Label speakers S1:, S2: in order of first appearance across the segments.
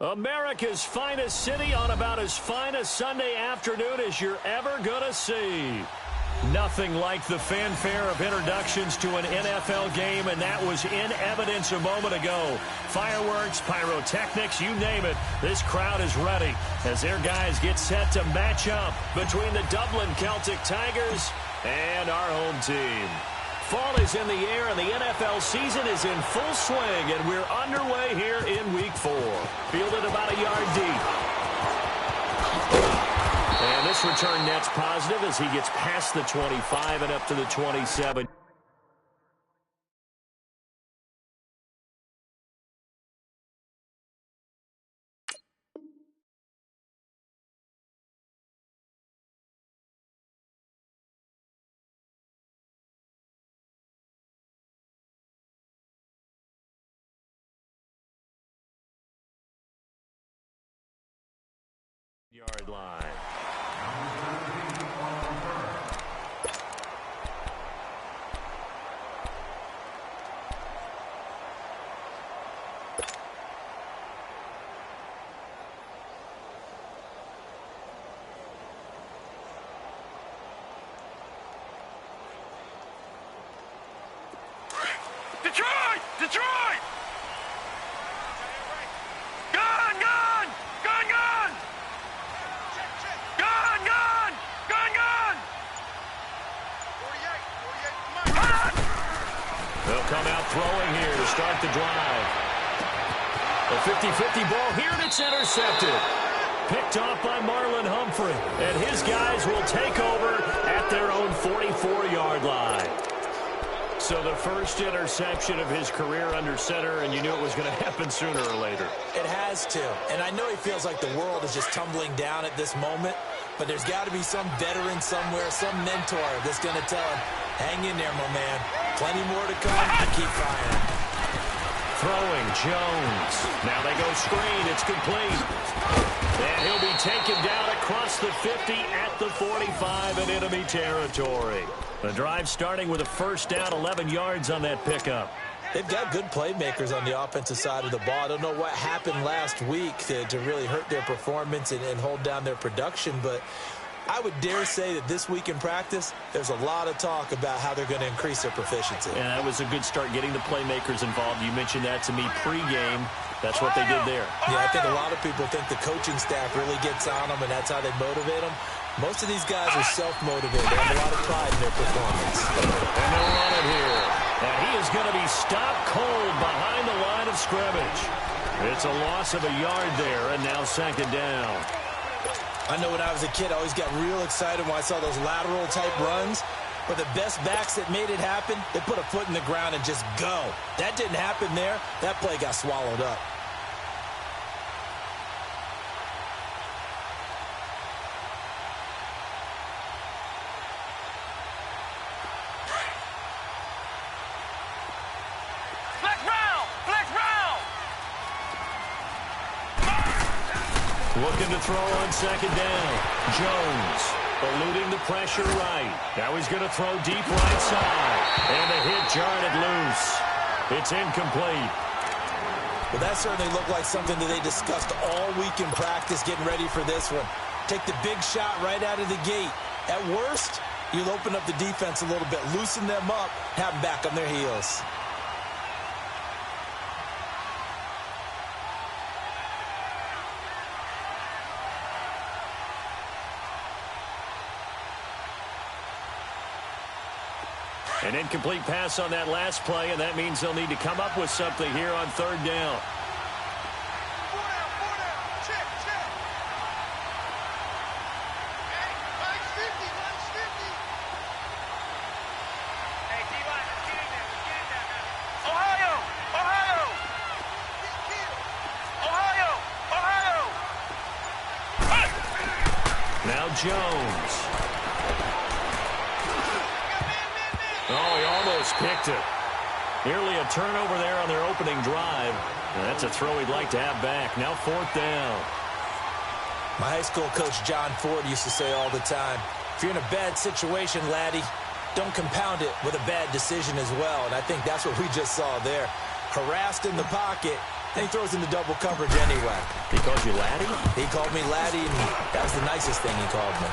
S1: America's finest city on about as fine a Sunday afternoon as you're ever going to see. Nothing like the fanfare of introductions to an NFL game, and that was in evidence a moment ago. Fireworks, pyrotechnics, you name it. This crowd is ready as their guys get set to match up between the Dublin Celtic Tigers and our home team. Fall is in the air, and the NFL season is in full swing, and we're underway here in Week 4. Fielded about a yard deep. And this return net's positive as he gets past the 25 and up to the 27. Yard line.
S2: Detroit!
S1: They'll come out throwing here to start the drive. A 50-50 ball here, and it's intercepted. Picked off by Marlon Humphrey. And his guys will take over at their own 44-yard line. So the first interception of his career under center, and you knew it was going to happen sooner or later.
S3: It has to. And I know he feels like the world is just tumbling down at this moment, but there's got to be some veteran somewhere, some mentor that's going to tell him, hang in there, my man. Plenty more to come. Keep firing.
S1: Throwing, Jones. Now they go screen. It's complete. And he'll be taken down across the 50 at the 45 in enemy territory. The drive starting with a first down, 11 yards on that pickup.
S3: They've got good playmakers on the offensive side of the ball. I don't know what happened last week to really hurt their performance and hold down their production, but I would dare say that this week in practice, there's a lot of talk about how they're going to increase their proficiency.
S1: And that was a good start getting the playmakers involved. You mentioned that to me pregame. That's what they did there.
S3: Yeah, I think a lot of people think the coaching staff really gets on them, and that's how they motivate them. Most of these guys are self-motivated. They have a lot of pride in their performance.
S1: And they'll run it here. And he is going to be stopped cold behind the line of scrimmage. It's a loss of a yard there, and now second down.
S3: I know when I was a kid, I always got real excited when I saw those lateral-type runs. But the best backs that made it happen, they put a foot in the ground and just go. That didn't happen there. That play got swallowed up.
S1: Looking to throw on second down. Jones eluding the pressure right. Now he's going to throw deep right side. And the hit jarred it loose. It's incomplete.
S3: Well, that certainly looked like something that they discussed all week in practice getting ready for this one. Take the big shot right out of the gate. At worst, you'll open up the defense a little bit, loosen them up, have them back on their heels.
S1: An incomplete pass on that last play, and that means they'll need to come up with something here on third down. Now Jones. Oh, he almost picked it. Nearly a turnover there on their opening drive. And that's a throw he'd like to have back. Now fourth down.
S3: My high school coach, John Ford, used to say all the time, if you're in a bad situation, laddie, don't compound it with a bad decision as well. And I think that's what we just saw there. Harassed in the pocket, And he throws into double coverage anyway.
S1: He called you laddie?
S3: He called me laddie, and that was the nicest thing he called me.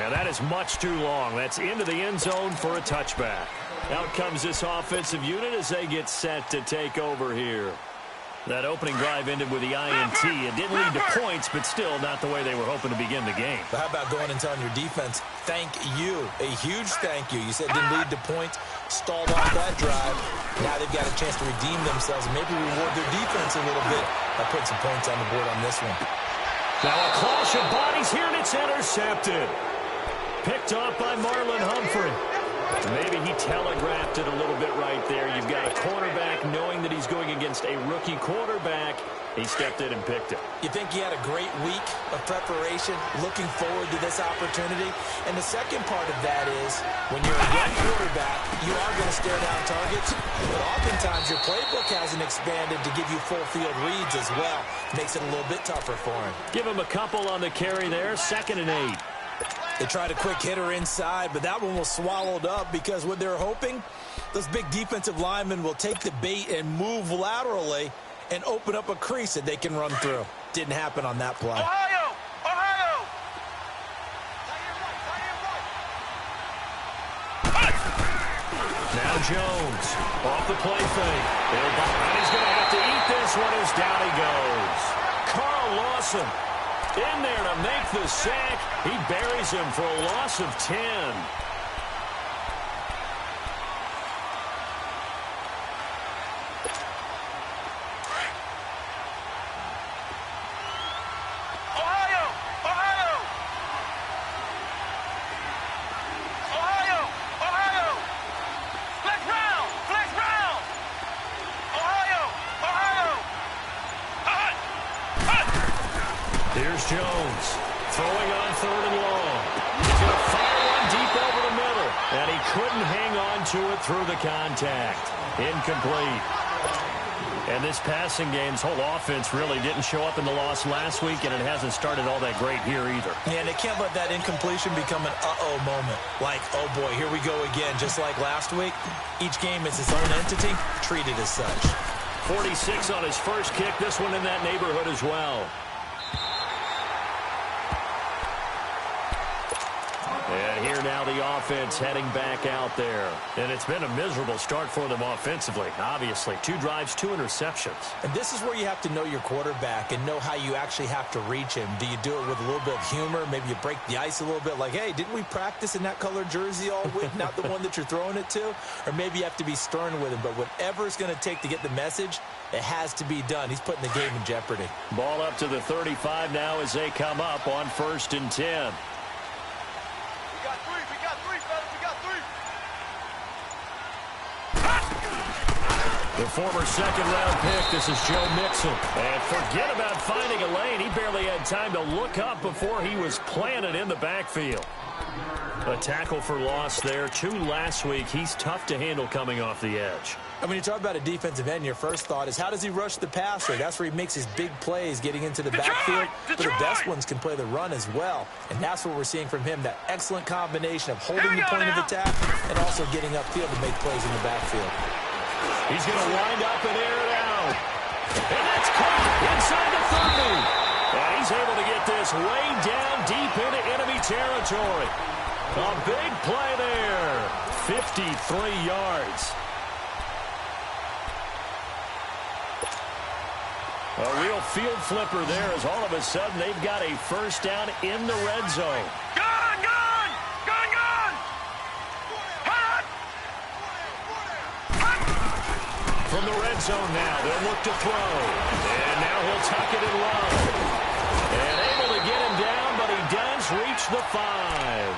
S1: And that is much too long. That's into the end zone for a touchback. Out comes this offensive unit as they get set to take over here. That opening drive ended with the INT. It didn't lead to points, but still not the way they were hoping to begin the game.
S3: But how about going and telling your defense, thank you, a huge thank you. You said it didn't lead to points, stalled off that drive. Now they've got a chance to redeem themselves and maybe reward their defense a little bit by putting some points on the board on this one.
S1: Now a clash of bodies here, and it's intercepted. Picked off by Marlon Humphrey. Maybe he telegraphed it a little bit right there. You've got a cornerback knowing that he's going against a rookie quarterback. He stepped in and picked it.
S3: You think he had a great week of preparation, looking forward to this opportunity? And the second part of that is, when you're a young quarterback, you are going to stare down targets, but oftentimes your playbook hasn't expanded to give you full field reads as well. Makes it a little bit tougher for him.
S1: Give him a couple on the carry there, 2nd and 8.
S3: They tried a quick hitter inside, but that one was swallowed up because what they're hoping, those big defensive linemen will take the bait and move laterally and open up a crease that they can run through. Didn't happen on that play.
S2: Ohio! Ohio!
S1: Now Jones off the play fake. And he's going to have to eat this one as down he goes. Carl Lawson in there to make the sack. He buries him for a loss of 10.
S2: Ohio! Ohio! Ohio! Ohio! Flex round! Flex round! Ohio! Ohio!
S1: Here's Jones throwing on 3rd and long. He's going to fire one deep over the middle, and he couldn't hang on to it through the contact. Incomplete. And this passing game's whole offense really didn't show up in the loss last week, and it hasn't started all that great here either.
S3: Yeah, and they can't let that incompletion become an uh-oh moment. Like, oh boy, here we go again, just like last week. Each game is its own entity, treated as such.
S1: 46 on his first kick, this one in that neighborhood as well. And here now the offense heading back out there. And it's been a miserable start for them offensively, obviously. 2 drives, 2 interceptions.
S3: And this is where you have to know your quarterback and know how you actually have to reach him. Do you do it with a little bit of humor? Maybe you break the ice a little bit like, hey, didn't we practice in that colored jersey all week? Not the one that you're throwing it to? Or maybe you have to be stern with him. But whatever it's going to take to get the message, it has to be done. He's putting the game in jeopardy.
S1: Ball up to the 35 now as they come up on 1st and 10. The former 2nd-round pick, this is Joe Mixon. And forget about finding a lane. He barely had time to look up before he was planted in the backfield. A tackle for loss there. 2 last week. He's tough to handle coming off the edge.
S3: And when you talk about a defensive end, your first thought is, how does he rush the passer? That's where he makes his big plays, getting into the backfield. But the best ones can play the run as well. And that's what we're seeing from him, that excellent combination of holding the point of attack and also getting upfield to make plays in the backfield.
S1: He's going to wind up and air it out. And that's caught inside the 30. And he's able to get this way down deep into enemy territory. A big play there. 53 yards. A real field flipper there as all of a sudden they've got a first down in the red zone.
S2: Gone! Gone! Gone! Gone! Hot!
S1: From the red zone now, they'll look to throw. And now he'll tuck it and run. And able to get him down, but he does reach the 5.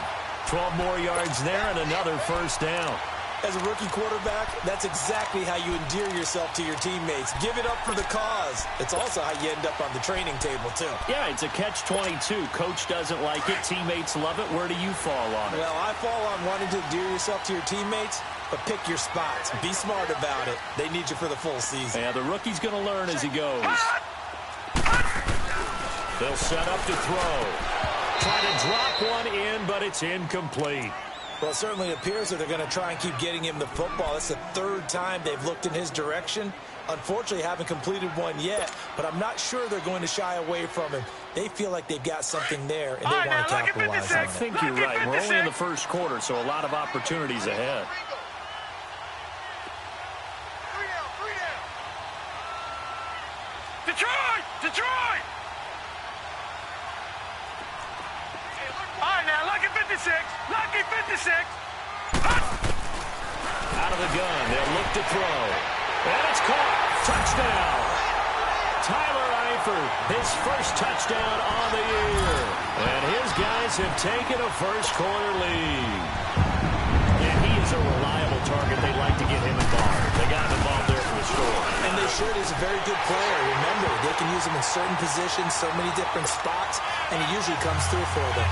S1: 12 more yards there and another first down.
S3: As a rookie quarterback, that's exactly how you endear yourself to your teammates. Give it up for the cause. It's also how you end up on the training table, too.
S1: Yeah, it's a catch-22. Coach doesn't like it. Teammates love it. Where do you fall on it?
S3: Well, I fall on wanting to endear yourself to your teammates, but pick your spots. Be smart about it. They need you for the full season.
S1: Yeah, the rookie's going to learn as he goes. They'll set up to throw. Try to drop one in, but it's incomplete.
S3: Well, it certainly appears that they're going to try and keep getting him the football. That's the third time they've looked in his direction. Unfortunately, haven't completed one yet, but I'm not sure they're going to shy away from him. They feel like they've got something there, and they want to capitalize on it.
S1: I think you're right. We're only in the first quarter, so a lot of opportunities ahead.
S2: Detroit! Detroit! All right, now, lucky 56. Lucky 56.
S1: Out of the gun, they'll look to throw. And it's caught. Touchdown. Tyler Eifert, his first touchdown on the year. And his guys have taken a first-quarter lead. And he is a reliable target. They like to get him involved. They got him involved there for the score.
S3: And they should. He's a very good player. Remember, they can use him in certain positions, so many different spots, and he usually comes through for them.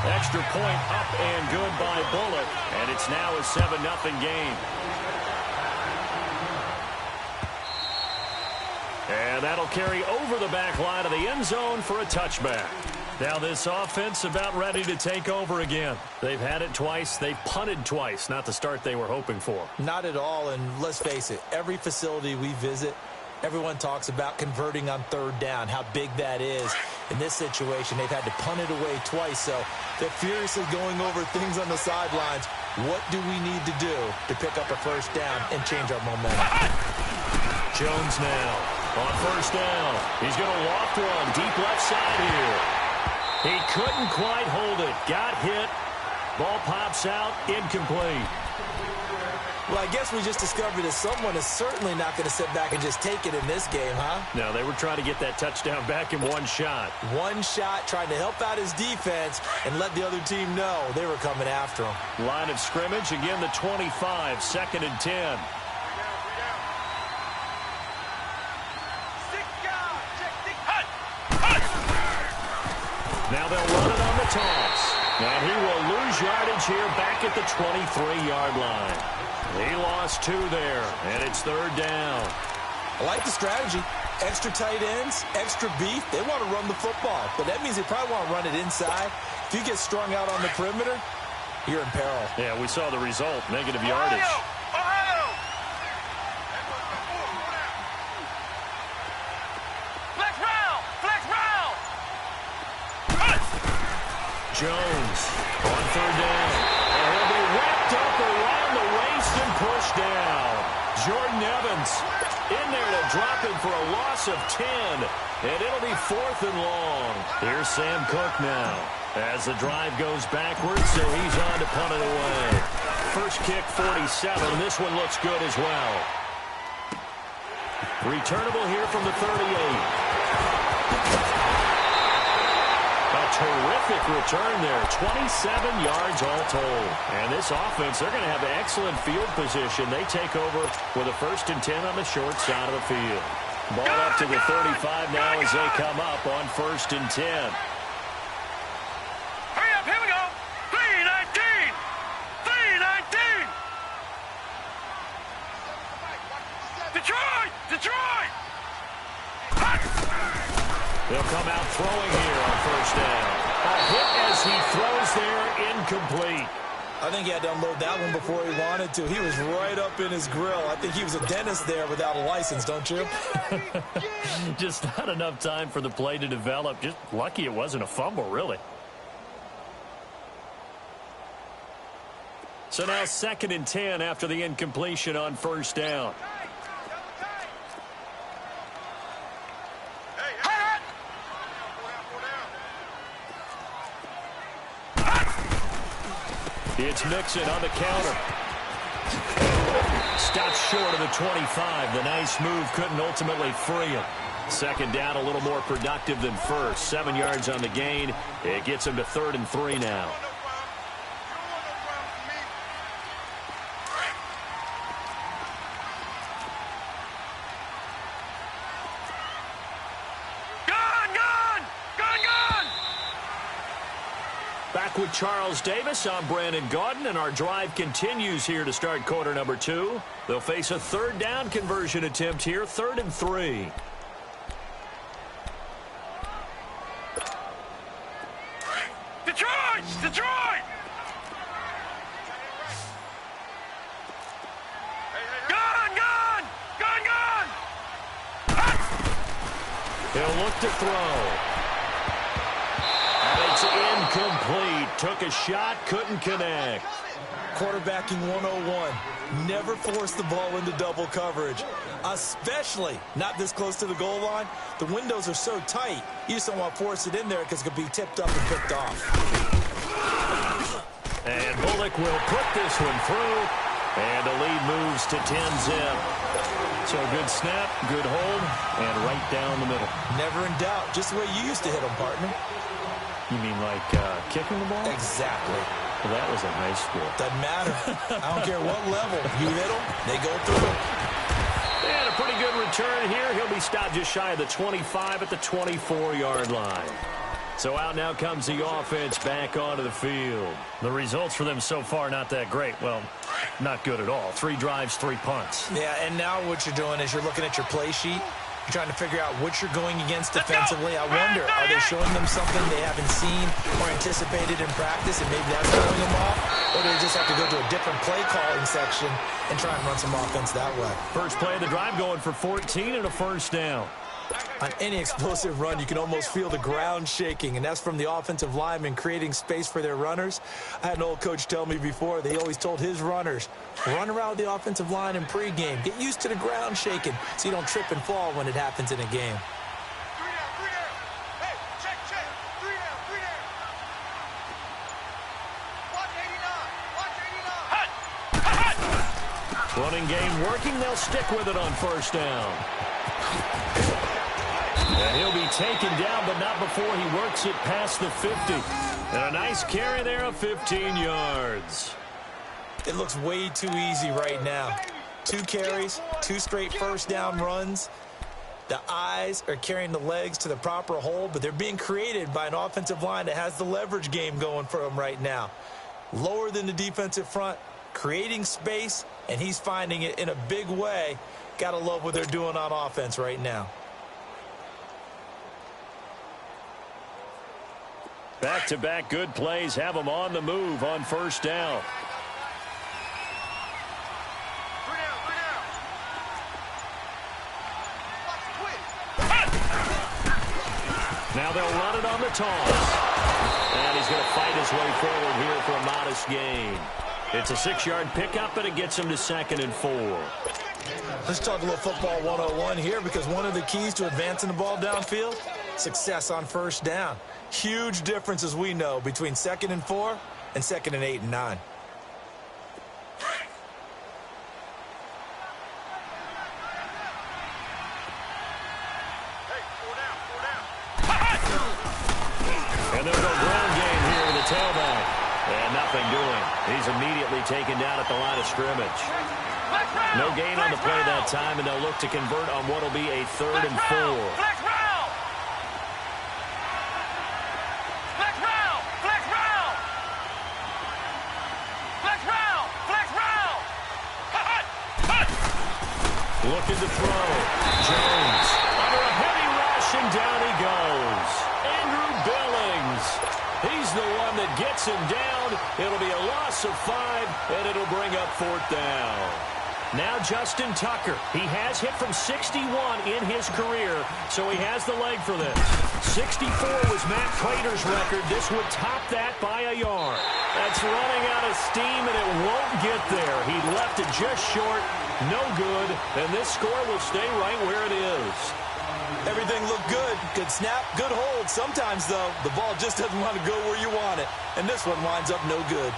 S1: Extra point up and good by Bullock. And it's now a 7-0 game. And that'll carry over the back line of the end zone for a touchback. Now this offense about ready to take over again. They've had it twice. They've punted twice. Not the start they were hoping for.
S3: Not at all, and let's face it, every facility we visit, everyone talks about converting on third down, how big that is. In this situation, they've had to punt it away twice, so they're furiously going over things on the sidelines. What do we need to do to pick up a first down and change our momentum?
S1: Jones now on first down. He's going to loft one deep left side here. He couldn't quite hold it. Got hit. Ball pops out. Incomplete.
S3: Well, I guess we just discovered that someone is certainly not going to sit back and just take it in this game, huh?
S1: No, they were trying to get that touchdown back in one shot.
S3: One shot, trying to help out his defense and let the other team know they were coming after him.
S1: Line of scrimmage, again the 25, 2nd and 10. Now they'll run it on the toss. And he will lose yardage here back at the 23-yard line. He lost 2 there, and it's 3rd down.
S3: I like the strategy. Extra tight ends, extra beef. They want to run the football, but that means they probably want to run it inside. If you get strung out on the perimeter, you're in peril.
S1: Yeah, we saw the result, negative yardage.
S2: Ohio! Flex round! Flex round!
S1: Jones on 3rd down. And he'll be wrapped up around the waist and pushed down. Jordan Evans in there to drop him for a loss of 10. And it'll be 4th and long. Here's Sam Cook now as the drive goes backwards, so he's on to punt it away. First kick, 47. This one looks good as well. Returnable here from the 38. Terrific return there. 27 yards all told. And this offense, they're going to have excellent field position. They take over with a 1st and 10 on the short side of the field. Ball up to the 35 now as they come up on 1st and 10.
S2: Hurry up, here we go. 3-19. 3-19. Detroit! Detroit!
S1: They'll come out throwing here on 1st down. A hit as he throws there, incomplete.
S3: I think he had to unload that one before he wanted to. He was right up in his grill. I think he was a dentist there without a license, don't you?
S1: Just not enough time for the play to develop. Just lucky it wasn't a fumble, really. So now 2nd and 10 after the incompletion on 1st down. It's Mixon on the counter. Stopped short of the 25. The nice move couldn't ultimately free him. 2nd down, a little more productive than 1st. 7 yards on the gain. It gets him to 3rd and 3 now. Back with Charles Davis, I'm Brandon Gaudin, and our drive continues here to start quarter number 2. They'll face a 3rd down conversion attempt here, 3rd and 3.
S2: Detroit! Detroit!
S1: He'll look to throw. And it's incomplete. Took a shot, couldn't connect.
S3: Quarterbacking 101. Never force the ball into double coverage, especially not this close to the goal line. The windows are so tight, you just don't want to force it in there because it could be tipped up and picked off.
S1: And Bullock will put this one through, and the lead moves to 10-zip. So good snap, good hold, and right down the middle.
S3: Never in doubt, just the way you used to hit them, partner.
S1: You mean like kicking the ball?
S3: Exactly.
S1: Well, that was in high school.
S3: Doesn't matter. I don't care what level. You hit them, they go through.
S1: And a pretty good return here. He'll be stopped just shy of the 25 at the 24-yard line. So out now comes the offense back onto the field. The results for them so far not that great. Well, not good at all. 3 drives, 3 punts.
S3: Yeah, and now what you're doing is you're looking at your play sheet. You're trying to figure out what you're going against defensively. I wonder, are they showing them something they haven't seen or anticipated in practice, and maybe that's throwing them off? Or do they just have to go to a different play calling section and try and run some offense that way?
S1: First play of the drive going for 14 and a first down.
S3: On any explosive run, you can almost feel the ground shaking, and that's from the offensive linemen creating space for their runners. I had an old coach tell me before, they always told his runners, run around the offensive line in pregame. Get used to the ground shaking so you don't trip and fall when it happens in a game.
S2: 3 down. Hey, check. 3 down. Watch 89.
S1: Running game working. They'll stick with it on first down. And he'll be taken down, but not before he works it past the 50. And a nice carry there of 15 yards.
S3: It looks way too easy right now. 2 carries, 2 straight first down runs. The eyes are carrying the legs to the proper hole, but they're being created by an offensive line that has the leverage game going for them right now. Lower than the defensive front, creating space, and he's finding it in a big way. Gotta love what they're doing on offense right now.
S1: Back-to-back good plays have them on the move on first down.
S2: 3 down.
S1: Now they'll run it on the toss. And he's going to fight his way forward here for a modest gain. It's a 6-yard pickup, and it gets him to 2nd and 4.
S3: Let's talk a little football 101 here, because one of the keys to advancing the ball downfield, success on first down. Huge difference, as we know, between 2nd and 4 and 2nd and 8 and 9.
S2: Hey, 4 down.
S1: And they'll go ground game here with the tailback. And nothing doing. He's immediately taken down at the line of scrimmage. No gain on the play that time, and they'll look to convert on what will be a 3rd and 4.
S2: Flex round.
S1: Looking to throw. Jones under a heavy rush, and down he goes. Andrew Billings. He's the one that gets him down. It'll be a loss of 5, and it'll bring up 4th down. Now Justin Tucker. He has hit from 61 in his career, so he has the leg for this. 64 was Matt Prater's record. This would top that by a yard. That's running out of steam, and it won't get there. He left it just short. No good, and this score will stay right where it is.
S3: Everything looked good. Good snap, good hold. Sometimes, though, the ball just doesn't want to go where you want it, and this one winds up no good.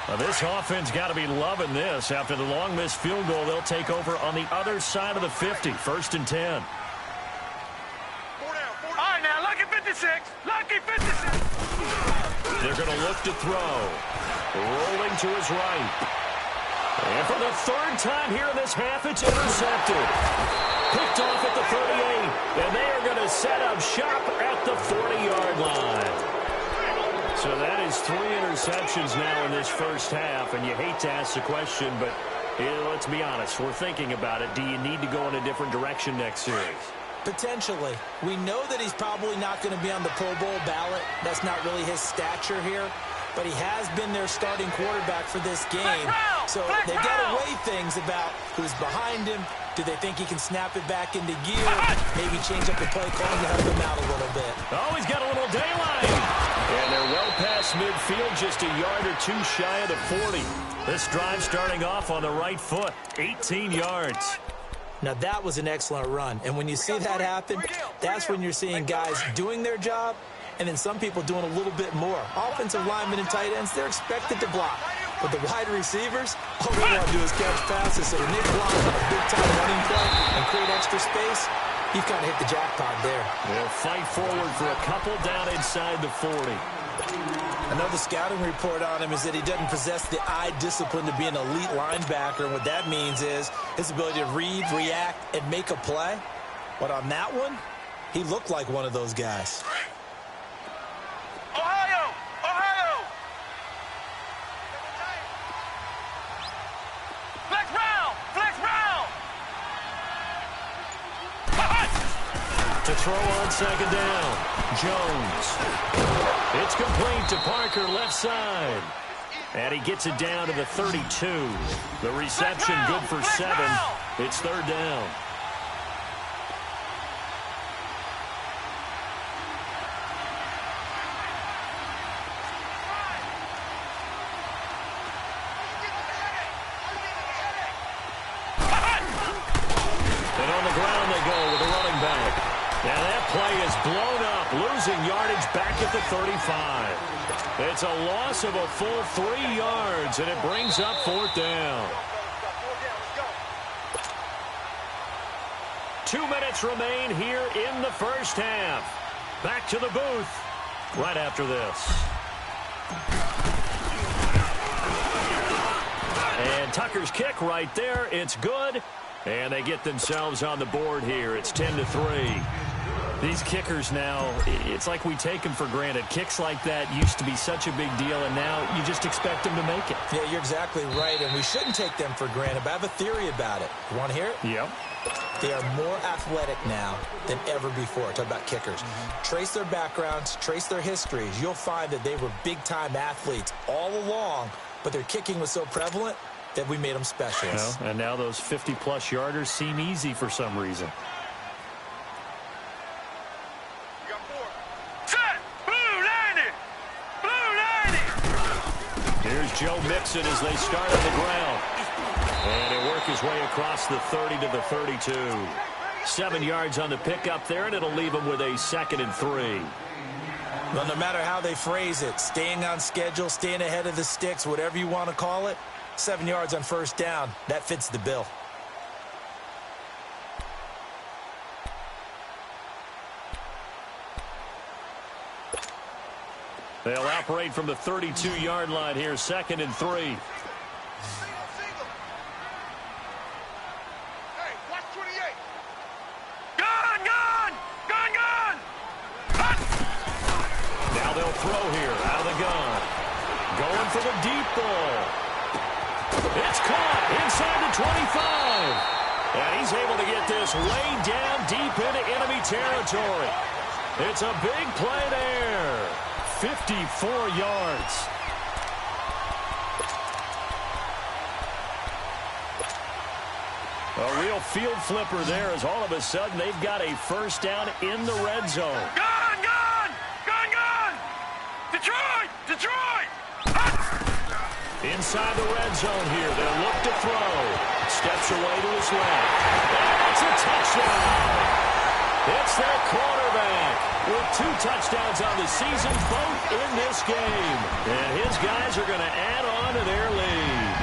S1: Now this offense got to be loving this. After the long missed field goal, they'll take over on the other side of the 50, 1st and 10.
S2: 4 down. All right, now, lucky 56. Lucky 56.
S1: They're going to look to throw. Rolling to his right. And for the 3rd time here in this half, it's intercepted. Picked off at the 38. And they are going to set up shop at the 40-yard line. So that is 3 interceptions now in this first half. And you hate to ask the question, but let's be honest. We're thinking about it. Do you need to go in a different direction next series?
S3: Potentially. We know that he's probably not going to be on the Pro Bowl ballot. That's not really his stature here. But he has been their starting quarterback for this game. So they've got to weigh things about who's behind him. Do they think he can snap it back into gear? Maybe change up the play calling to help him out a little bit.
S1: Oh, he's got a little daylight. And they're well past midfield, just a yard or two shy of the 40. This drive starting off on the right foot, 18 yards.
S3: Now, that was an excellent run. And when you see that happen, that's when you're seeing guys doing their job and then some people doing a little bit more. Offensive linemen and tight ends, they're expected to block. But the wide receivers, all they want to do is catch passes. So when they block on a big-time running play and create extra space, you've kind of hit the jackpot there.
S1: They'll fight forward for a couple down inside the 40.
S3: I know the scouting report on him is that he doesn't possess the eye discipline to be an elite linebacker. And what that means is his ability to read, react, and make a play. But on that one, he looked like one of those guys.
S2: Ohio! Ohio! Flex round! Flex round!
S1: To throw on second down, Jones. It's complete to Parker, left side. And he gets it down to the 32. The reception good for 7. It's third down. And on the ground they go with the running back. Now that play is blown up, losing yardage back at the 35. It's a loss of a full 3 yards, and it brings up fourth down. 2 minutes remain here in the first half. Back to the booth right after this. And Tucker's kick right there. It's good. And they get themselves on the board here. It's 10-3. These kickers now, it's like we take them for granted. Kicks like that used to be such a big deal, and now you just expect them to make it.
S3: Yeah, you're exactly right, and we shouldn't take them for granted, but I have a theory about it. You want to hear it?
S1: Yep.
S3: They are more athletic now than ever before. Talk about kickers. Trace their backgrounds, trace their histories. You'll find that they were big-time athletes all along, but their kicking was so prevalent that we made them specialists.
S1: Well, and now those 50-plus yarders seem easy for some reason.
S2: Set! Blue 90! Blue 90!
S1: Here's Joe Mixon as they start on the ground. And he'll work his way across the 30 to the 32. 7 yards on the pickup there, and it'll leave him with a 2nd and 3.
S3: Well, no matter how they phrase it, staying on schedule, staying ahead of the sticks, whatever you want to call it, 7 yards on first down, that fits the bill.
S1: They'll operate from the 32-yard line here, 2nd and 3.
S2: Hey, watch 28. Gun, gun! Gun, gun! Hut!
S1: Now they'll throw here, out of the gun. Going for the deep ball. It's caught inside the 25. And he's able to get this way down deep into enemy territory. It's a big play there. 54 yards. A real field flipper there as all of a sudden they've got a first down in the red zone.
S2: Gun, gun! Gun, gun! Detroit! Detroit! Hut!
S1: Inside the red zone here. They'll look to throw. Steps away to his left. That's a touchdown. It's their quarterback with 2 touchdowns on the season, both in this game. And his guys are going to add on to their lead.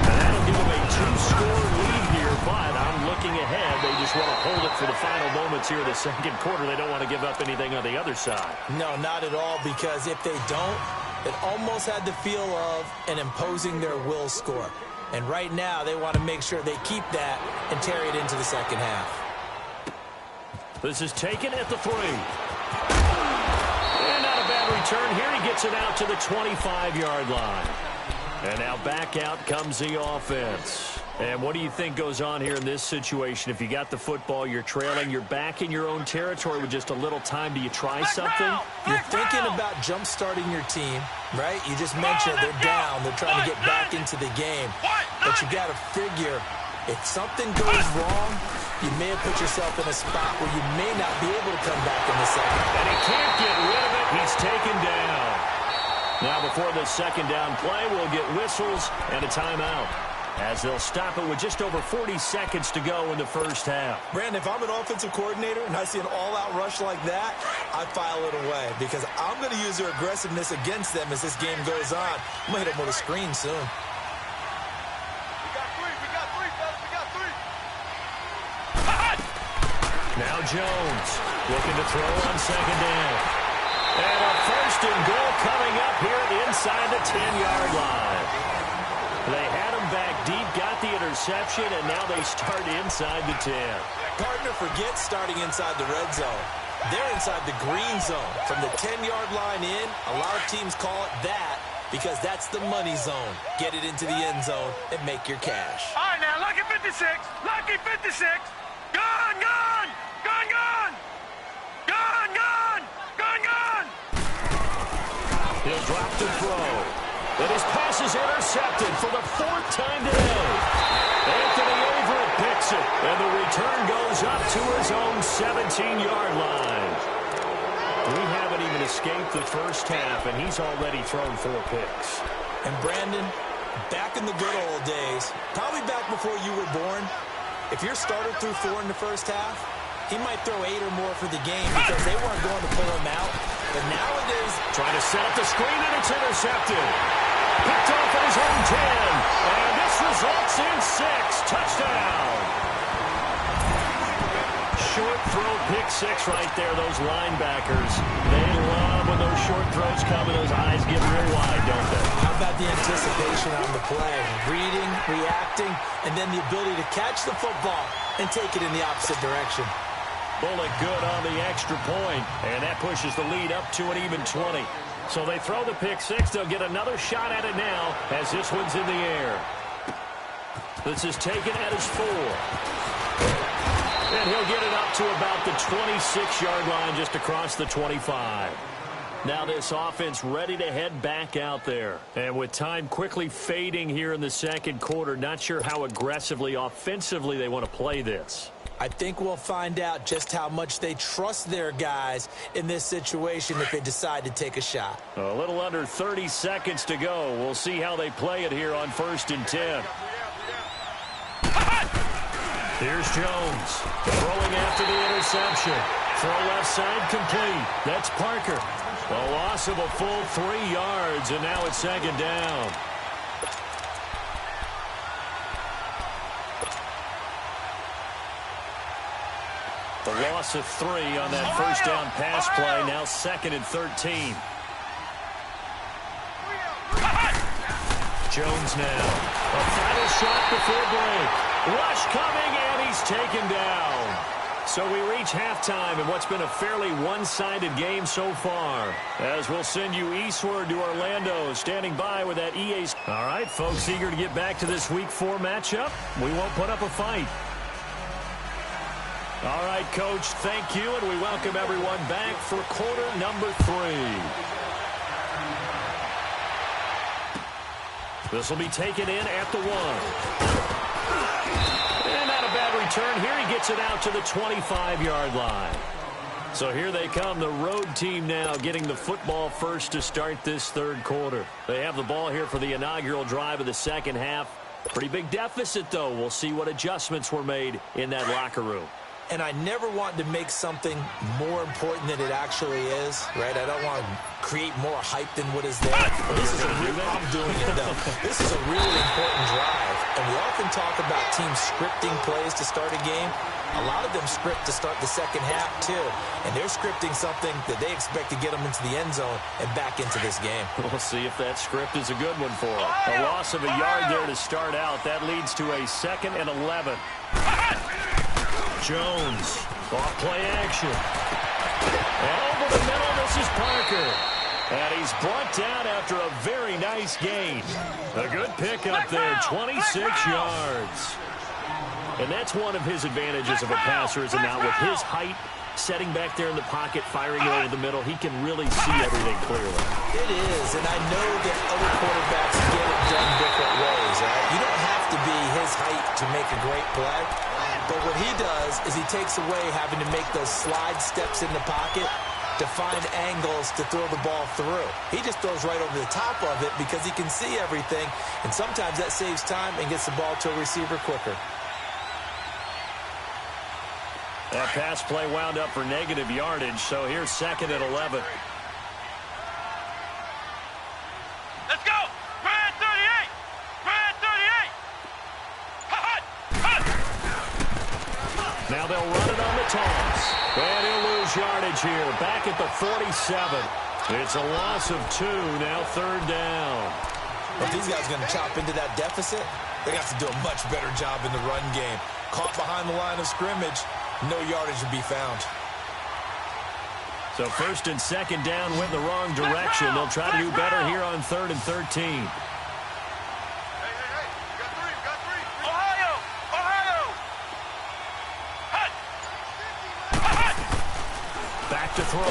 S1: And that'll give them a 2-score lead here, but I'm looking ahead. They just want to hold it for the final moments here of the second quarter. They don't want to give up anything on the other side.
S3: No, not at all, because if they don't, it almost had the feel of an imposing their will score. And right now, they want to make sure they keep that and carry it into the second half.
S1: This is taken at the 3. And not a bad return here. He gets it out to the 25-yard line. And now back out comes the offense. And what do you think goes on here in this situation? If you got the football, you're trailing, you're back in your own territory with just a little time. Do you try something?
S3: You're thinking about jump-starting your team, right? You just mentioned they're down. They're trying to get back into the game. But you got to figure, if something goes wrong, you may have put yourself in a spot where you may not be able to come back in the second.
S1: And he can't get rid of it. He's taken down. Now, before the second down play, we'll get whistles and a timeout, as they'll stop it with just over 40 seconds to go in the first half.
S3: Brandon, if I'm an offensive coordinator and I see an all-out rush like that, I file it away because I'm going to use their aggressiveness against them as this game goes on. I'm going to hit them with a screen soon.
S2: We got three, fellas. We got three.
S1: Now Jones looking to throw on second down. And a first and goal coming up here inside the 10-yard line. They had him back deep, got the interception, and now they start inside the 10.
S3: Partner, forget starting inside the red zone. They're inside the green zone. From the 10-yard line in, a lot of teams call it that because that's the money zone. Get it into the end zone and make your cash.
S2: All right, now, lucky 56. Lucky 56. Gone, gone. Gone, gone. Gone, gone. Gone, gone.
S1: He'll drop to throw. And his pass is intercepted for the fourth time today. Anthony Overett picks it, and the return goes up to his own 17-yard line. We haven't even escaped the first half, and he's already thrown 4 picks.
S3: And Brandon, back in the good old days, probably back before you were born, if your starter threw 4 in the first half, he might throw 8 or more for the game because they weren't going to pull him out. But nowadays,
S1: trying to set up the screen, and it's intercepted. Picked off at his own 10, and this results in 6. Touchdown. Short throw, pick 6 right there. Those linebackers, they love when those short throws come and those eyes get real wide, don't they?
S3: How about the anticipation on the play? Reading, reacting, and then the ability to catch the football and take it in the opposite direction.
S1: Bullet good on the extra point, and that pushes the lead up to an even 20. So they throw the pick 6. They'll get another shot at it now as this one's in the air. This is taken at his 4. And he'll get it up to about the 26-yard line, just across the 25. Now this offense ready to head back out there. And with time quickly fading here in the second quarter, not sure how aggressively, offensively they want to play this.
S3: I think we'll find out just how much they trust their guys in this situation if they decide to take a shot.
S1: A little under 30 seconds to go. We'll see how they play it here on 1st and 10. Here's Jones throwing after the interception. Throw left side complete. That's Parker. A loss of a full 3 yards, and now it's second down. The loss of 3 on that first down pass play. Now 2nd and 13. Jones now. A final shot before break. Rush coming, and he's taken down. So we reach halftime in what's been a fairly one-sided game so far. As we'll send you eastward to Orlando, standing by with that EA. All right, folks, eager to get back to this Week 4 matchup. We won't put up a fight. All right, Coach, thank you, and we welcome everyone back for quarter number 3. This will be taken in at the 1. And not a bad return here. He gets it out to the 25-yard line. So here they come, the road team now getting the football first to start this third quarter. They have the ball here for the inaugural drive of the second half. Pretty big deficit, though. We'll see what adjustments were made in that locker room.
S3: And I never want to make something more important than it actually is, right? I don't want to create more hype than what is there. This is I'm doing it, though. This is a really important drive. And we often talk about teams scripting plays to start a game. A lot of them script to start the second half, too. And they're scripting something that they expect to get them into the end zone and back into this game.
S1: We'll see if that script is a good one for them. A loss of a yard there to start out. That leads to a 2nd and 11. Jones, off play action. And over the middle, this is Parker. And he's brought down after a very nice gain. A good pickup there, 26 yards. And that's one of his advantages of a passer, is now with his height, setting back there in the pocket, firing over the middle, he can really see everything clearly.
S3: It is, and I know that other quarterbacks get it done different ways, right? You don't have to be his height to make a great play, but what he does is he takes away having to make those slide steps in the pocket to find angles to throw the ball through. He just throws right over the top of it because he can see everything, and sometimes that saves time and gets the ball to a receiver quicker.
S1: That pass play wound up for negative yardage, so here's 2nd and 11.
S2: Let's go! Grand 38! Grand 38! Hut! Hut!
S1: Now they'll run it on the toss. And he'll lose yardage here, back at the 47. It's a loss of 2, now 3rd down.
S3: If these guys are going to chop into that deficit, they got to do a much better job in the run game. Caught behind the line of scrimmage, no yardage to be found.
S1: So 1st and 2nd down went the wrong direction. They'll try to do better here on 3rd and 13.
S2: Hey, we got three. Ohio! Ohio! Hut! Hut!
S1: Back to throw.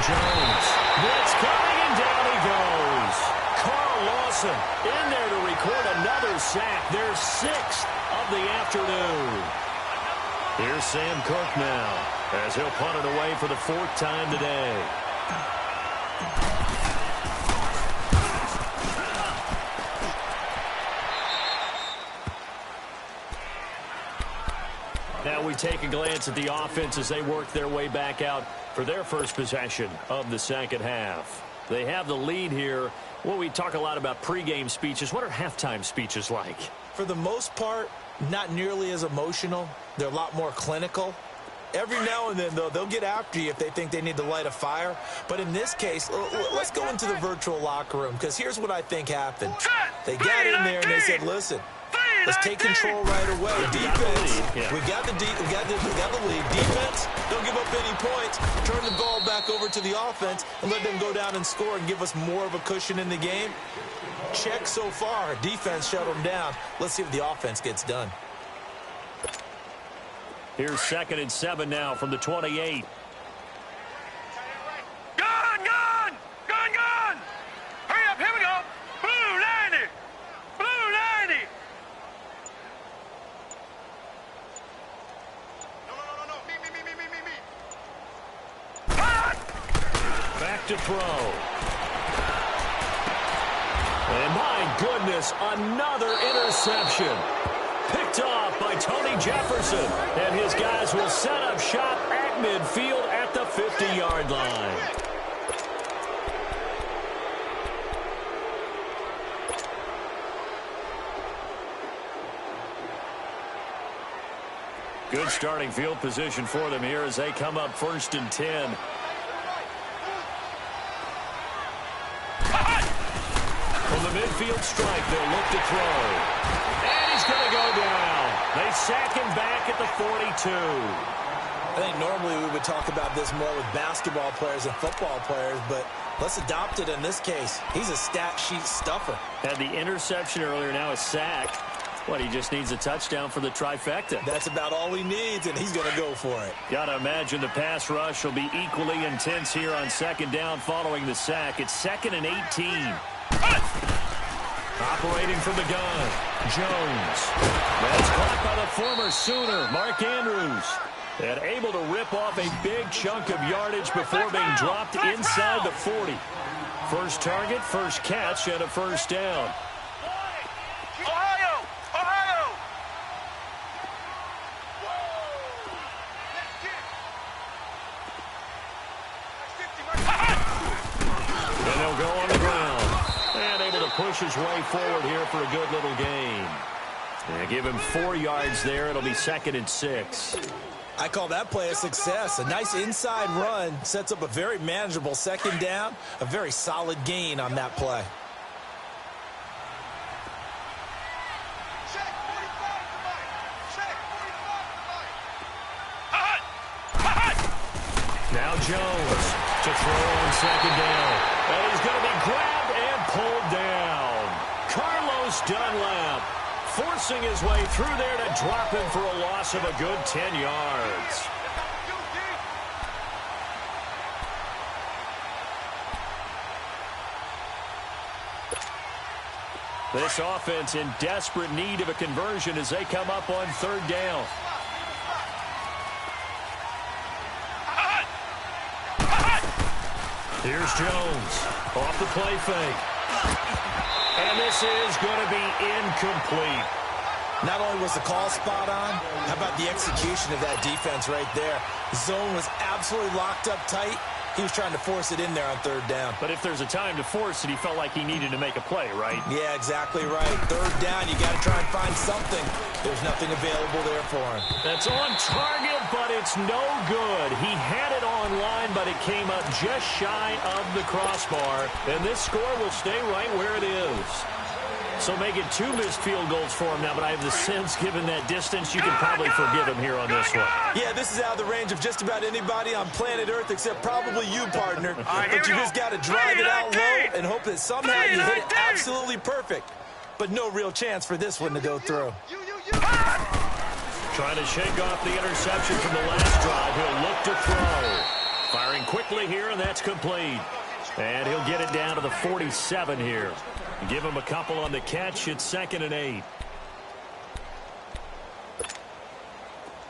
S1: Jones. Blitz coming, and down he goes. Carl Lawson in there to record another sack. Their 6th of the afternoon. Here's Sam Cook now, as he'll punt it away for the 4th time today. Now we take a glance at the offense as they work their way back out for their first possession of the 2nd half. They have the lead here. Well, we talk a lot about pregame speeches. What are halftime speeches like?
S3: For the most part, not nearly as emotional. They're a lot more clinical. Every now and then, though, they'll get after you if they think they need to light a fire. But in this case, let's go into the virtual locker room, because here's what I think happened. They got in there and they said, listen, let's take control right away. Defense, we got the lead. Defense, don't give up any points. Turn the ball back over to the offense and let them go down and score and give us more of a cushion in the game. Check so far. Defense shut them down. Let's see if the offense gets done.
S1: Here's 2nd and 7 now from the 28.
S2: Gone! Gone! Gone! Gone! Hurry up! Here we go! Blue 90! Blue 90! No. Me. Hut!
S1: Back to throw. And my goodness, another interception. Picked off by Tony Jefferson. And his guys will set up shop at midfield at the 50-yard line. Good starting field position for them here as they come up 1st and 10. From the midfield strike, they'll look to throw. And he's going to go down. They sack him back at the 42.
S3: I think normally we would talk about this more with basketball players and football players, but let's adopt it in this case. He's a stat sheet stuffer.
S1: Had the interception earlier, now a sack. What, he just needs a touchdown for the trifecta.
S3: That's about all he needs, and he's going to go for it.
S1: Got to imagine the pass rush will be equally intense here on 2nd down following the sack. It's 2nd and 18. Operating from the gun, Jones. That's caught by the former Sooner, Mark Andrews. And able to rip off a big chunk of yardage before being dropped inside the 40. First target, first catch, and a 1st down.
S2: Ohio! Ohio!
S1: And they'll go on the ground. And able to push his way forward here for a good little gain. And give him 4 yards there. It'll be 2nd and 6.
S3: I call that play a success. A nice inside run sets up a very manageable 2nd down. A very solid gain on that play.
S1: Now Jones. to throw on second down. And he's going to be grabbed and pulled down. Carlos Dunlap forcing his way through there to drop him for a loss of a good 10 yards. This offense in desperate need of a conversion as they come up on third down. Here's Jones off the play fake. And this is going to be incomplete.
S3: Not only was the call spot on, how about the execution of that defense right there? The zone was absolutely locked up tight. He was trying to force it in there on third down.
S1: But if there's a time to force it, he felt like he needed to make a play, right?
S3: Yeah, exactly right. Third down, you got to try and find something. There's nothing available there for him.
S1: That's on target, but it's no good. He had it on line, but it came up just shy of the crossbar. And this score will stay right where it is. So make it 2 missed field goals for him now, but I have the sense, given that distance, you can probably forgive him here on this one.
S3: Yeah, this is out of the range of just about anybody on planet Earth except probably you, partner. But you just got to drive it out low and hope that somehow you hit it absolutely perfect. But no real chance for this one to go through.
S1: Trying to shake off the interception from the last drive. He'll look to throw. Firing quickly here, and that's complete. And he'll get it down to the 47 here. Give him a couple on the catch. It's 2nd and 8.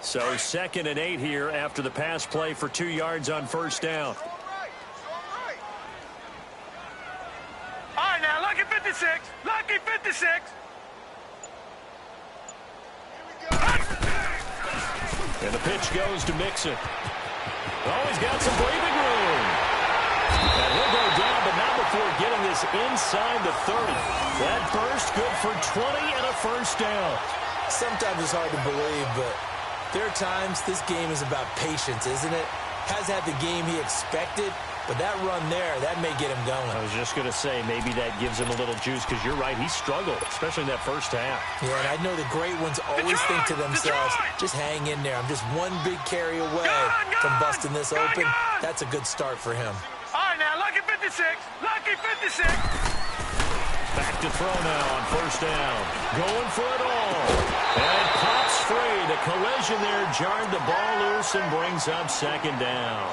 S1: So 2nd and 8 here after the pass play for 2 yards on first down.
S2: All right, now, lucky 56. Lucky 56.
S1: And the pitch goes to Mixon. Oh, he's got some breathing room. And he'll go down, but not before getting this inside the 30. That burst good for 20 and a first down.
S3: Sometimes it's hard to believe, but there are times this game is about patience, isn't it? Has had the game he expected, but that run there, that may get him going.
S1: I was just going to say, maybe that gives him a little juice, because you're right, he struggled, especially in that first half.
S3: Yeah, and I know the great ones always think to themselves, just hang in there. I'm just one big carry away from busting this open. That's a good start for him.
S2: All right, now, lucky 56. Lucky 56.
S1: Back to throw now on first down. Going for it all. And it pops free. The collision there jarred the ball loose and brings up 2nd down.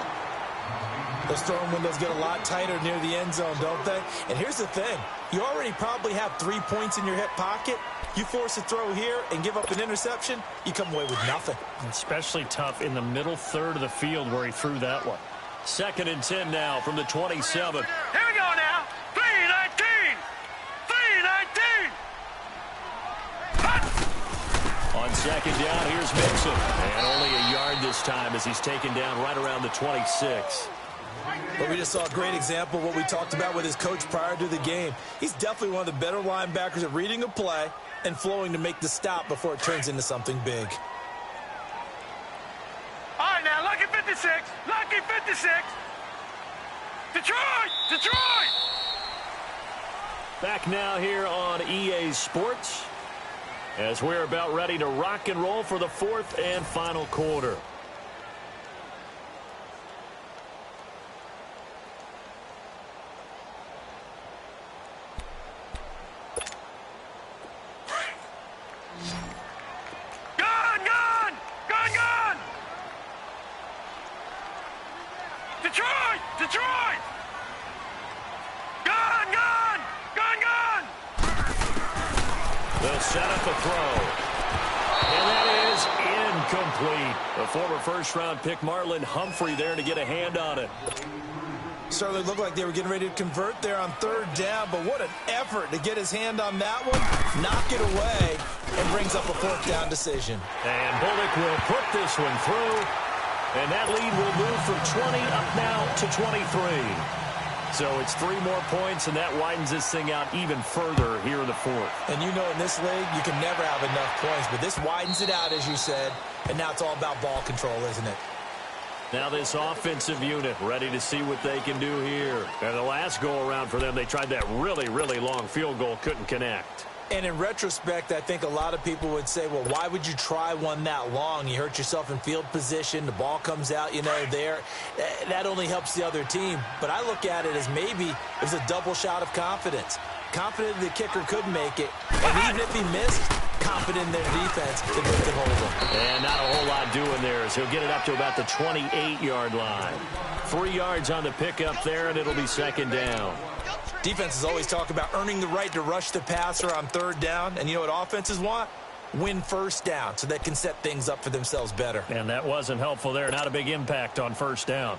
S3: Those throwing windows get a lot tighter near the end zone, don't they? And here's the thing. You already probably have 3 points in your hip pocket. You force a throw here and give up an interception, you come away with nothing.
S1: Especially tough in the middle third of the field where he threw that one. 2nd and 10 now from the 27.
S2: Here we go now. 3-19. 3-19.
S1: On 2nd down, here's Mixon. And only a yard this time as he's taken down right around the 26.
S3: But we just saw a great example of what we talked about with his coach prior to the game. He's definitely one of the better linebackers at reading a play and flowing to make the stop before it turns into something big.
S2: All right, now, lucky 56. Lucky 56. Detroit! Detroit!
S1: Back now here on EA Sports as we're about ready to rock and roll for the 4th and final quarter.
S2: Detroit! Detroit! Gone! Gone! Gone! Gone!
S1: They'll set up a throw. And that is incomplete. The former first-round pick Marlon Humphrey there to get a hand on it.
S3: Certainly looked like they were getting ready to convert there on 3rd down, but what an effort to get his hand on that one, knock it away, and brings up a 4th down decision.
S1: And Bullock will put this one through. And that lead will move from 20 up now to 23. So it's 3 more points, and that widens this thing out even further here in the 4th.
S3: And you know in this league, you can never have enough points, but this widens it out, as you said, and now it's all about ball control, isn't it?
S1: Now this offensive unit ready to see what they can do here. And the last go-around for them, they tried that really, really long field goal, couldn't connect.
S3: And in retrospect, I think a lot of people would say, well, why would you try one that long? You hurt yourself in field position. The ball comes out, there. That only helps the other team. But I look at it as maybe it was a double shot of confidence. Confident the kicker could make it. And even if he missed, confident in their defense that they could hold him.
S1: And not a whole lot doing there as he'll get it up to about the 28-yard line. 3 yards on the pickup there, and it'll be second down.
S3: Defenses always talk about earning the right to rush the passer on third down. And you know what offenses want? Win first down so they can set things up for themselves better.
S1: And that wasn't helpful there. Not a big impact on first down.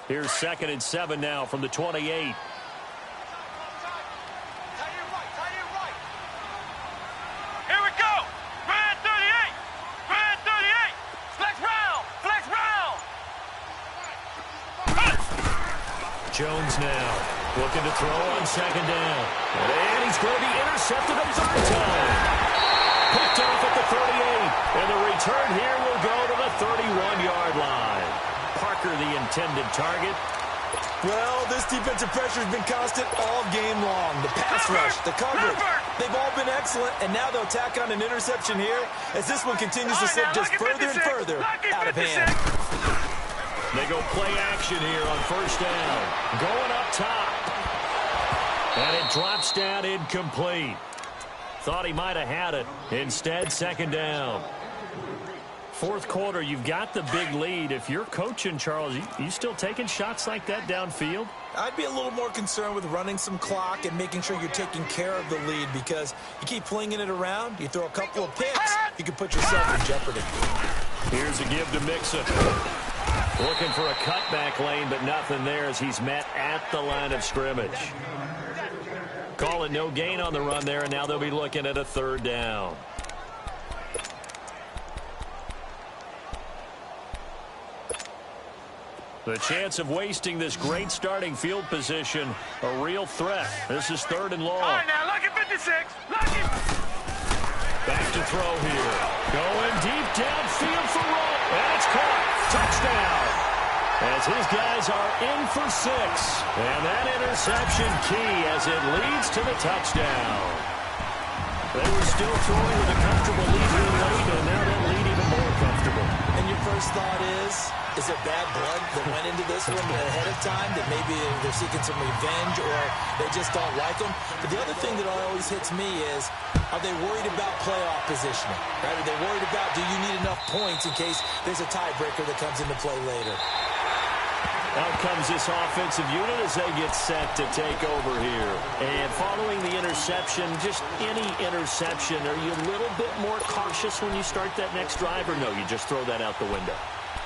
S1: Here's 2nd and 7 now from the 28. Jones now looking to throw on second down. And he's going to be intercepted a third time. Picked off at the 38. And the return here will go to the 31-yard line. Parker, the intended target.
S3: Well, this defensive pressure has been constant all game long. The pass rush, the coverage, they've all been excellent. And now they'll tack on an interception here as this one continues to slip just further and further out of hand.
S1: They go play action here on first down. Going up top. And it drops down incomplete. Thought he might have had it. Instead, second down. Fourth quarter, you've got the big lead. If you're coaching, Charles, you still taking shots like that downfield?
S3: I'd be a little more concerned with running some clock and making sure you're taking care of the lead because you keep flinging it around, you throw a couple of picks, you can put yourself in jeopardy.
S1: Here's a give to Mixon. Looking for a cutback lane, but nothing there as he's met at the line of scrimmage. Call it no gain on the run there, and now they'll be looking at a third down. The chance of wasting this great starting field position, a real threat. This is 3rd and long.
S2: All right, now, lucky 56. Lucky.
S1: Back to throw here. Going deep downfield for Rowe. And it's caught. Touchdown. As his guys are in for 6. And that interception key as it leads to the touchdown. They were still throwing with a comfortable lead here late, and now that lead even more comfortable.
S3: And your first thought is there bad blood that went into this one ahead of time, that maybe they're seeking some revenge or they just don't like them? But the other thing that always hits me is, are they worried about playoff positioning? Right? Are they worried about, do you need enough points in case there's a tiebreaker that comes into play later?
S1: Out comes this offensive unit as they get set to take over here. And following the interception, just any interception, are you a little bit more cautious when you start that next drive, or no, you just throw that out the window?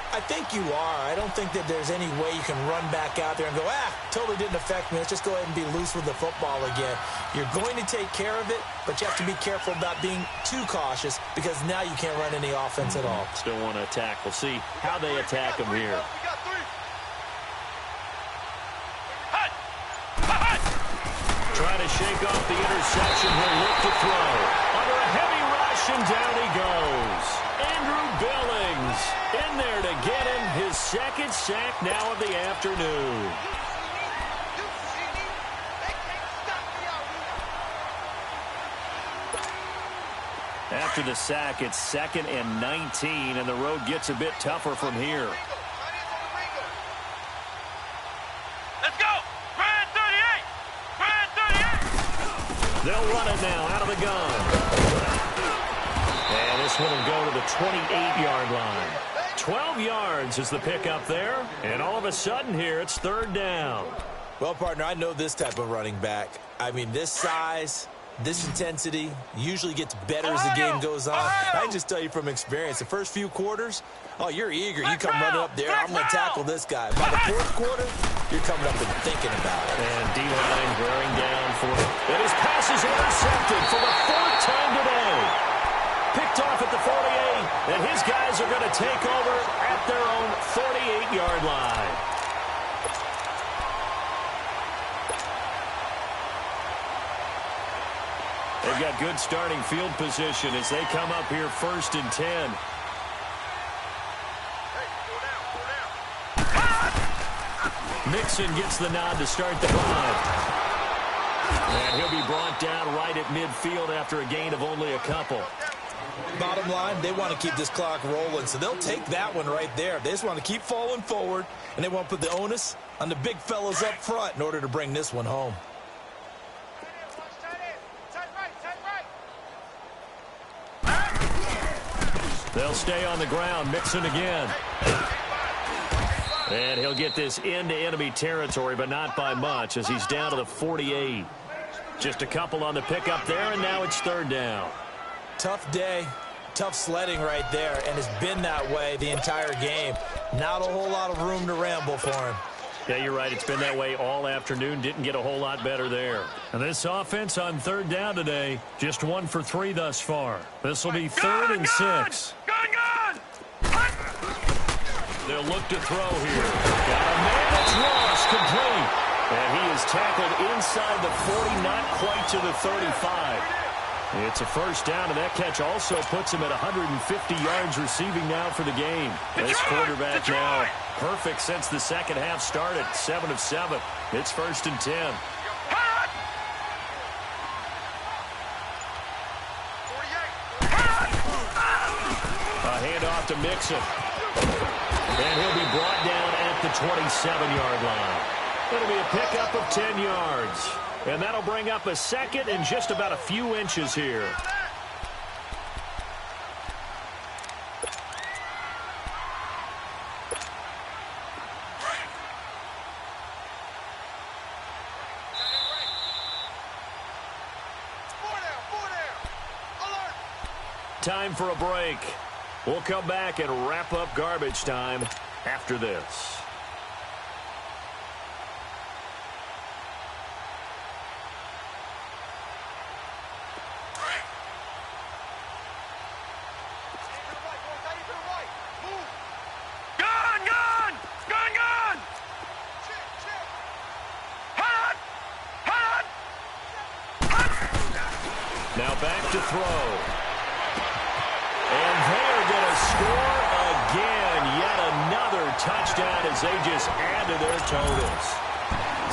S3: I think you are. I don't think that there's any way you can run back out there and go, totally didn't affect me. Let's just go ahead and be loose with the football again. You're going to take care of it, but you have to be careful about being too cautious because now you can't run any offense at all.
S1: Still want to attack. We'll see how they attack him here. Trying to shake off the interception. He'll look to throw. Under a heavy rush, and down he goes. Andrew Billings in there to get him his second sack now of the afternoon. After the sack, it's 2nd and 19, and the road gets a bit tougher from here. They'll run it now out of the gun. And this one will go to the 28-yard line. 12 yards is the pickup there. And all of a sudden here, it's 3rd down.
S3: Well, partner, I know this type of running back. I mean, this size, this intensity usually gets better as the game goes on. I can just tell you from experience, the first few quarters, oh, you're eager. You come running up there, I'm going to tackle this guy. By the 4th quarter, you're coming up and thinking about it.
S1: And D-line bearing down for it. And his pass is intercepted for the 4th time today. Picked off at the 48, and his guys are going to take over at their own 48-yard line. They've got good starting field position as they come up here 1st and 10. Mixon gets the nod to start the drive. And he'll be brought down right at midfield after a gain of only a couple.
S3: Bottom line, they want to keep this clock rolling, so they'll take that one right there. They just want to keep falling forward, and they want to put the onus on the big fellas up front in order to bring this one home.
S1: They'll stay on the ground, Mixon again. And he'll get this into enemy territory, but not by much, as he's down to the 48. Just a couple on the pickup there, and now it's third down.
S3: Tough day, tough sledding right there, and it's been that way the entire game. Not a whole lot of room to ramble for him.
S1: Yeah, you're right. It's been that way all afternoon. Didn't get a whole lot better there. And this offense on third down today, just 1 for 3 thus far. This will be third and 6. They'll look to throw here. Got a man, it's Ross, complete. And he is tackled inside the 40, not quite to the 35. It's a first down, and that catch also puts him at 150 yards receiving now for the game. This quarterback now perfect since the second half started. 7 of 7. It's first and 10. A handoff to Mixon. And he'll be brought down at the 27-yard line. It'll be a pickup of 10 yards. And that'll bring up a second and just about a few inches here. Time for a break. We'll come back and wrap up garbage time after this. Now back to throw. And they're going to score again. Yet another touchdown as they just add to their totals.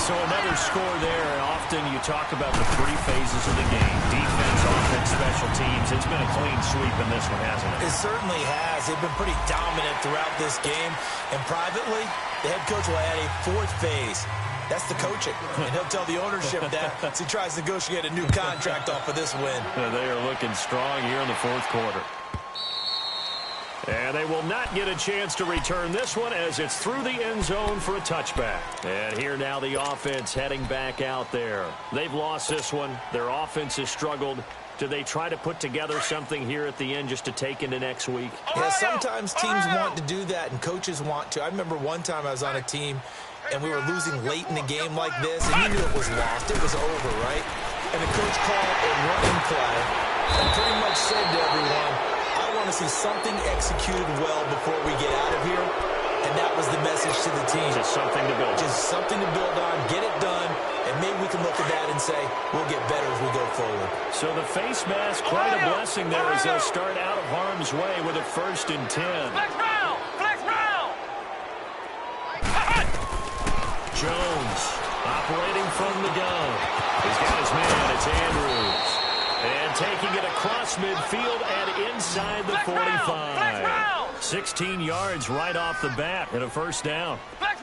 S1: So another score there. Often you talk about the 3 phases of the game. Defense, offense, special teams. It's been a clean sweep in this one, hasn't it?
S3: It certainly has. They've been pretty dominant throughout this game. And privately, the head coach will add a 4th phase. That's the coaching. And he'll tell the ownership that as he tries to negotiate a new contract off of this win.
S1: They are looking strong here in the 4th quarter. And they will not get a chance to return this one as it's through the end zone for a touchback. And here now the offense heading back out there. They've lost this one. Their offense has struggled. Do they try to put together something here at the end just to take into next week?
S3: Yeah, sometimes teams want to do that and coaches want to. I remember one time I was on a team and we were losing late in the game like this, and you knew it was lost. It was over, right? And the coach called a running play and pretty much said to everyone, I want to see something executed well before we get out of here. And that was the message to the team.
S1: Just something to build.
S3: Just something to build on, get it done, and maybe we can look at that and say, we'll get better as we go forward.
S1: So the face mask, quite a blessing there as they'll start out of harm's way with a 1st and 10.
S2: Flex round! Flex round!
S1: Jones operating from the gun. He's got his man. It's Andrews. And taking it across midfield and inside the 45. 16 yards right off the bat and a first down.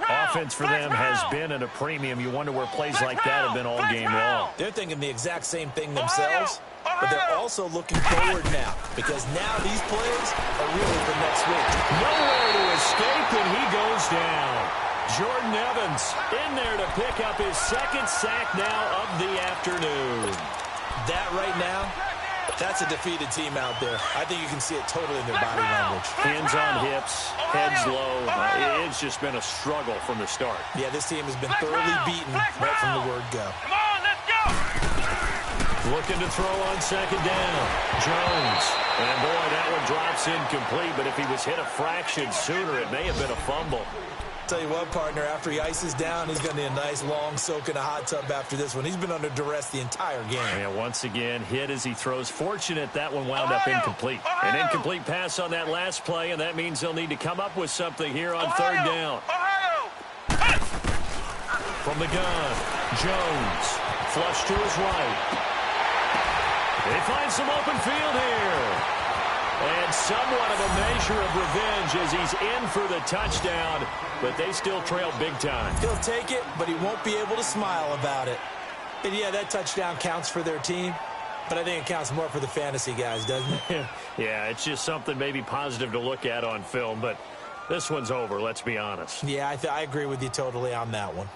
S1: Offense for them has been at a premium. You wonder where plays like that have been all game long.
S3: They're thinking the exact same thing themselves, but they're also looking forward now because now these plays are really for next week.
S1: Nowhere to escape, and he goes down. Jordan Evans in there to pick up his 2nd sack now of the afternoon.
S3: That right now, that's a defeated team out there. I think you can see it totally in their body language.
S1: Hands on hips, heads low. It's just been a struggle from the start.
S3: Yeah, this team has been thoroughly beaten right from the word go.
S2: Come on, let's go!
S1: Looking to throw on 2nd down. Jones. And boy, that one drops incomplete, but if he was hit a fraction sooner, it may have been a fumble.
S3: Tell you what, partner, after he ices down, he's going to need a nice long soak in a hot tub after this one. He's been under duress the entire game.
S1: Yeah, once again, hit as he throws. Fortunate that one wound up incomplete. An incomplete pass on that last play, and that means they'll need to come up with something here on 3rd down. From the gun, Jones flush to his right. They find some open field here. And somewhat of a measure of revenge as he's in for the touchdown, but they still trail big time.
S3: He'll take it, but he won't be able to smile about it. And yeah, that touchdown counts for their team, but I think it counts more for the fantasy guys, doesn't it?
S1: Yeah, it's just something maybe positive to look at on film, but this one's over, let's be honest.
S3: Yeah, I agree with you totally on that one.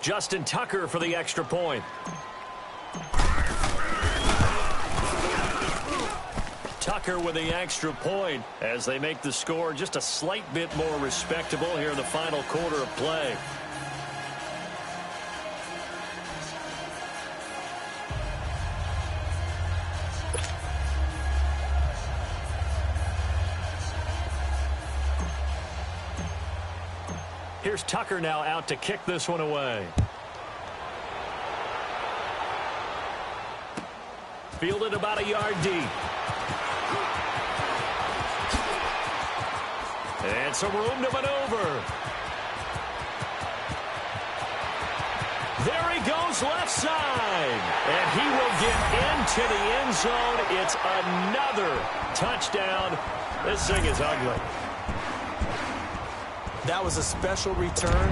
S1: Justin Tucker for the extra point. Tucker with the extra point as they make the score just a slight bit more respectable here in the final quarter of play. Here's Tucker now out to kick this one away. Fielded about a yard deep. And some room to maneuver. There he goes left side. And he will get into the end zone. It's another touchdown. This thing is ugly.
S3: That was a special return,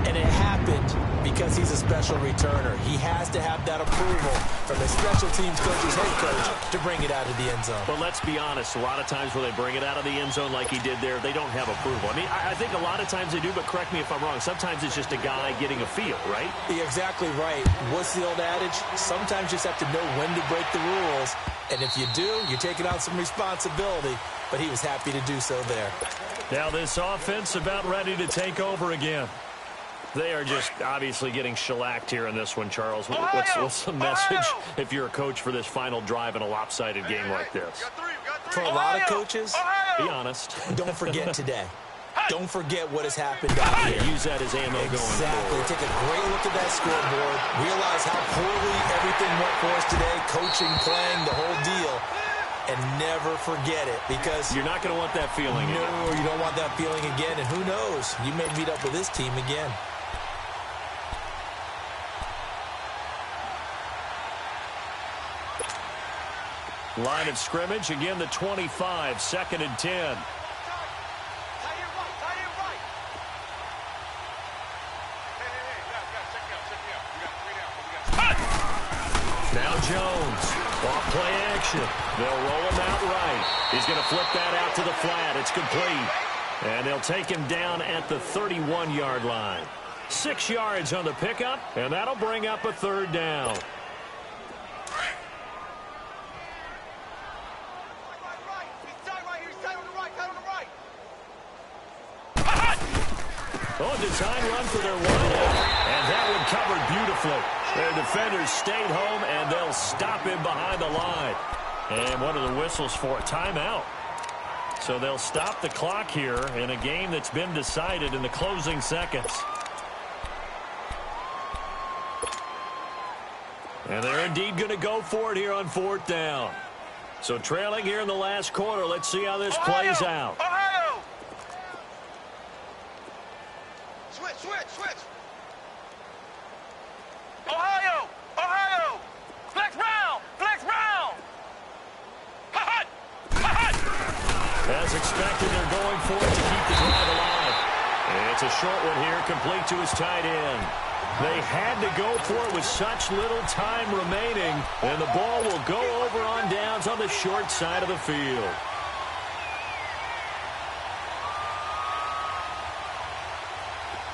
S3: and it happened because he's a special returner. He has to have that approval from his special teams coach's head coach to bring it out of the end zone.
S1: But let's be honest, a lot of times when they bring it out of the end zone like he did there, they don't have approval. I mean, I think a lot of times they do, but correct me if I'm wrong. Sometimes it's just a guy getting a feel, right?
S3: You're exactly right. What's the old adage? Sometimes you just have to know when to break the rules, and if you do, you're taking on some responsibility, but he was happy to do so there.
S1: Now this offense about ready to take over again. They are just obviously getting shellacked here in this one, Charles. What's the message if you're a coach for this final drive in a lopsided game like this?
S3: For a lot of coaches,
S1: be honest.
S3: Don't forget today. Don't forget what has happened out here.
S1: Use that as ammo going forward.
S3: Exactly. Take a great look at that scoreboard. Realize how poorly everything went for us today. Coaching, playing, the whole deal. And never forget it, because
S1: you're not going to want that feeling again.
S3: No, you don't want that feeling again. And who knows? You may meet up with this team again.
S1: Line of scrimmage, again the 25, 2nd and 10. Now Jones, off play action. They'll roll him out right. He's going to flip that out to the flat. It's complete. And they'll take him down at the 31-yard line. 6 yards on the pickup, and that'll bring up a 3rd down. Oh, design run for their wideout, and that one covered beautifully. Their defenders stayed home, and they'll stop him behind the line. And what are the whistles for? A timeout. So they'll stop the clock here in a game that's been decided in the closing seconds. And they're indeed going to go for it here on 4th down. So trailing here in the last quarter, let's see how this plays out.
S2: Switch. Ohio! Flex Brown!
S1: As expected, they're going for it to keep the drive alive. It's a short one here, complete to his tight end. They had to go for it with such little time remaining, and the ball will go over on downs on the short side of the field.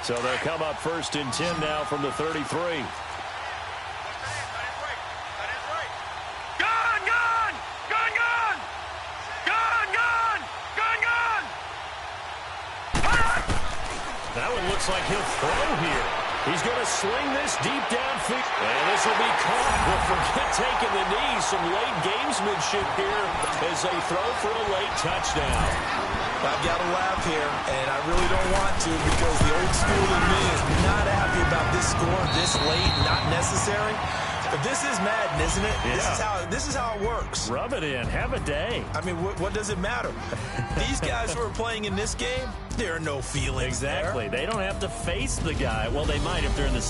S1: So they'll come up 1st and 10 now from the 33. That one looks like he'll throw here. He's going to sling this deep downfield. And this will be caught. But forget taking the knee. Some late gamesmanship here as they throw for a late touchdown.
S3: I've got to laugh here, and I really don't want to, because the old school in me is not happy about this score this late, not necessary. But this is Madden, isn't it?
S1: Yeah.
S3: This is how it works.
S1: Rub it in. Have a day.
S3: I mean, what does it matter? These guys who are playing in this game, there are no feelings
S1: Exactly.
S3: there.
S1: They don't have to face the guy. Well, they might if they're in the